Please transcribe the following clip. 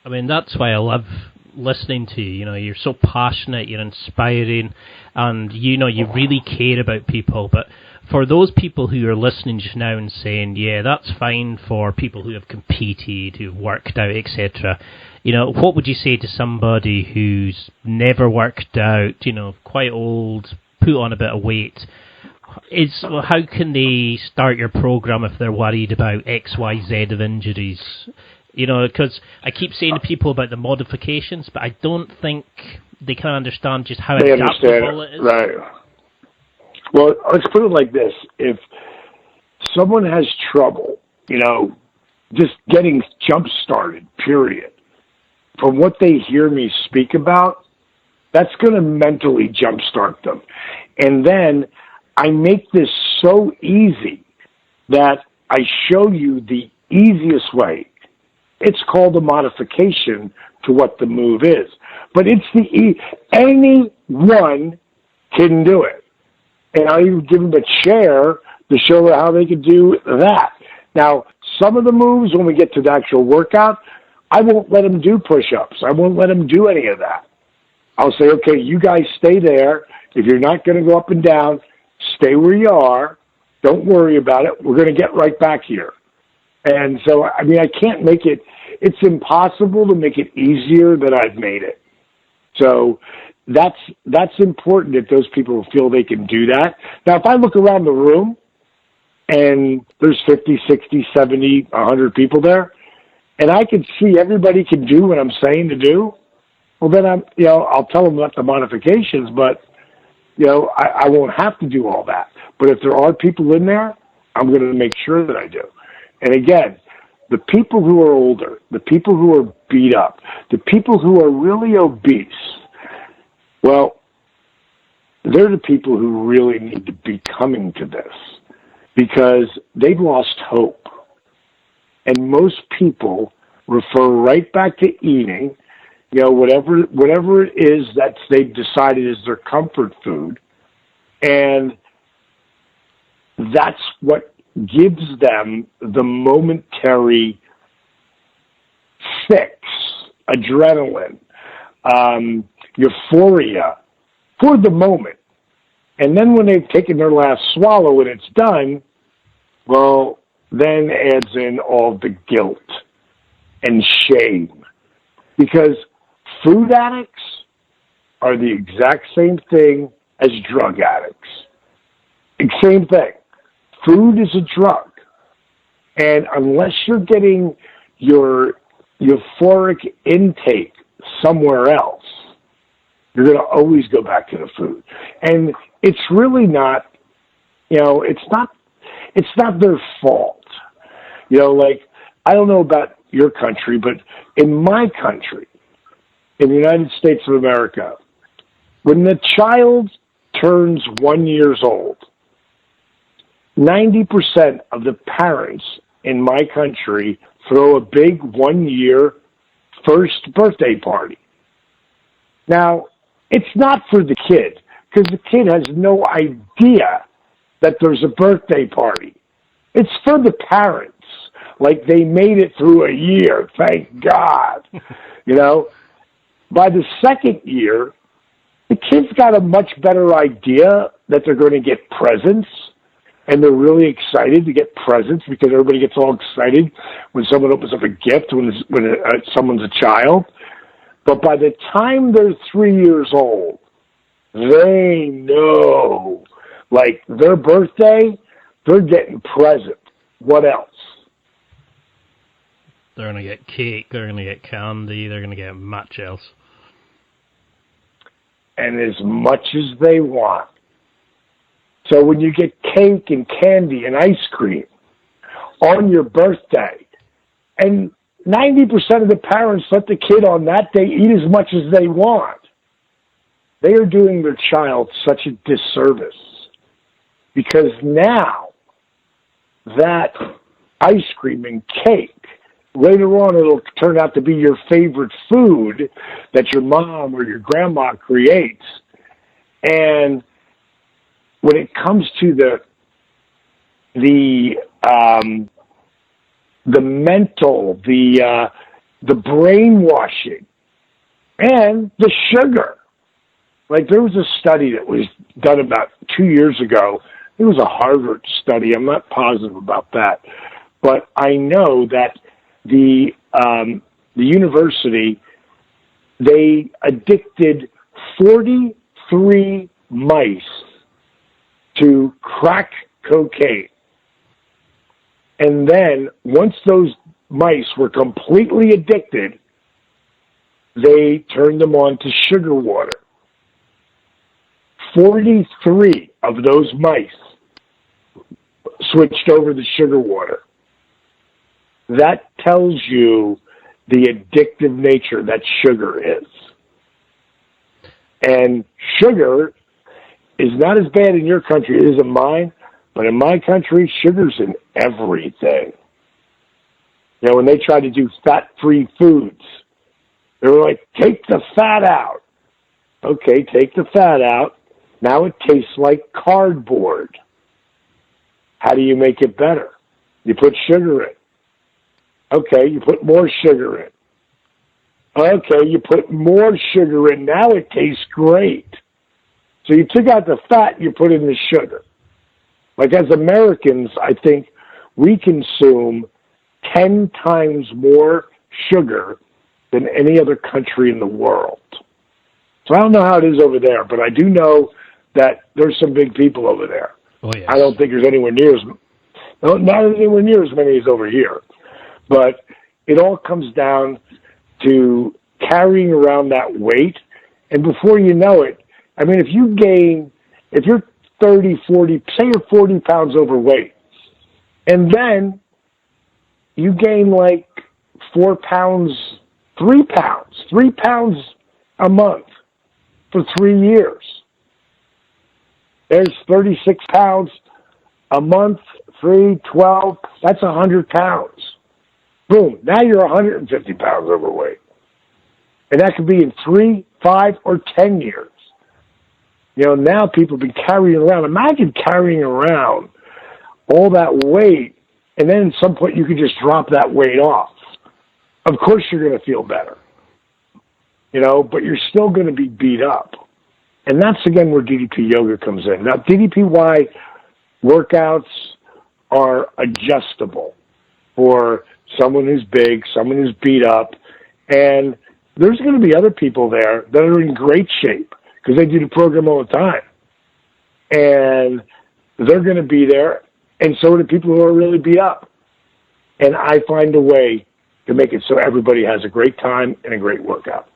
I mean, that's why I love listening to you. You know, you're so passionate, you're inspiring, and you know, you really care about people. But for those people who are listening just now and saying, yeah, that's fine for people who have competed, who've worked out, etc., you know, what would you say to somebody who's never worked out, you know, quite old, put on a bit of weight? How can they start your program if they're worried about X, Y, Z of injuries? You know, because I keep saying to people about the modifications, but I don't think they can understand just how adaptable it is. Right. Well, let's put it like this. If someone has trouble, you know, just getting jump-started, period, from what they hear me speak about, that's going to mentally jumpstart them. And then I make this so easy that I show you the easiest way. It's called a modification to what the move is. But it's anyone can do it. And I'll even give them a chair to show them how they can do that. Now, some of the moves, when we get to the actual workout, I won't let them do push-ups. I won't let them do any of that. I'll say, okay, you guys stay there. If you're not going to go up and down, stay where you are. Don't worry about it. We're going to get right back here. And so, I mean, I can't make it, it's impossible to make it easier than I've made it. So that's important that those people feel they can do that. Now, if I look around the room and there's 50, 60, 70, 100 people there, and I can see everybody can do what I'm saying to do, well, then I'll tell them about the modifications, but, you know, I won't have to do all that. But if there are people in there, I'm going to make sure that I do. And again, the people who are older, the people who are beat up, the people who are really obese, well, they're the people who really need to be coming to this because they've lost hope. And most people refer right back to eating, you know, whatever it is that they've decided is their comfort food. And that's what gives them the momentary fix, adrenaline, euphoria for the moment. And then when they've taken their last swallow and it's done, well, then adds in all the guilt and shame. Because food addicts are the exact same thing as drug addicts. Same thing. Food is a drug. And unless you're getting your euphoric intake somewhere else, you're going to always go back to the food. And it's really not, you know, it's not their fault. You know, like, I don't know about your country, but in my country, in the United States of America, when the child turns 1 year old, 90% of the parents in my country throw a big 1 year first birthday party. Now, it's not for the kid, because the kid has no idea that there's a birthday party. It's for the parents. Like, they made it through a year, thank God. You know, by the second year, the kid's got a much better idea that they're going to get presents, and they're really excited to get presents because everybody gets all excited when someone opens up a gift when someone's a child. But by the time they're 3 years old, they know, like, their birthday, they're getting present. What else? They're going to get cake, they're going to get candy, they're going to get much else. And as much as they want. So when you get cake and candy and ice cream on your birthday, and 90% of the parents let the kid on that day eat as much as they want, they are doing their child such a disservice. Because now that ice cream and cake, later on it'll turn out to be your favorite food that your mom or your grandma creates. And when it comes to the mental, the the brainwashing, and the sugar. Like, there was a study that was done about 2 years ago. It was a Harvard study. I'm not positive about that. But I know that the university, they addicted 43 mice to crack cocaine. And then, once those mice were completely addicted, they turned them on to sugar water. 43 of those mice switched over to sugar water. That tells you the addictive nature that sugar is. And sugar is not as bad in your country as it is in mine, but in my country, sugar's in everything. You know, when they tried to do fat-free foods, they were like, take the fat out. Okay, take the fat out. Now it tastes like cardboard. How do you make it better? You put sugar in. Okay, you put more sugar in. Okay, you put more sugar in. Now it tastes great. So you took out the fat, you put in the sugar. Like, as Americans, I think we consume 10 times more sugar than any other country in the world. So I don't know how it is over there, but I do know that there's some big people over there. Oh, yes. I don't think there's anywhere near as many as over here. But it all comes down to carrying around that weight. And before you know it, I mean, if you're 30, 40, say you're 40 pounds overweight, and then you gain like 4 pounds, 3 pounds a month for 3 years. There's 36 pounds a month, 3, 12, that's 100 pounds. Boom, now you're 150 pounds overweight. And that could be in 3, 5, or 10 years. You know, now people have been carrying around. Imagine carrying around all that weight, and then at some point you could just drop that weight off. Of course you're going to feel better, you know, but you're still going to be beat up. And that's, again, where DDP Yoga comes in. Now, DDPY workouts are adjustable for someone who's big, someone who's beat up, and there's going to be other people there that are in great shape because they do the program all the time. And they're going to be there, and so are the people who are really beat up. And I find a way to make it so everybody has a great time and a great workout.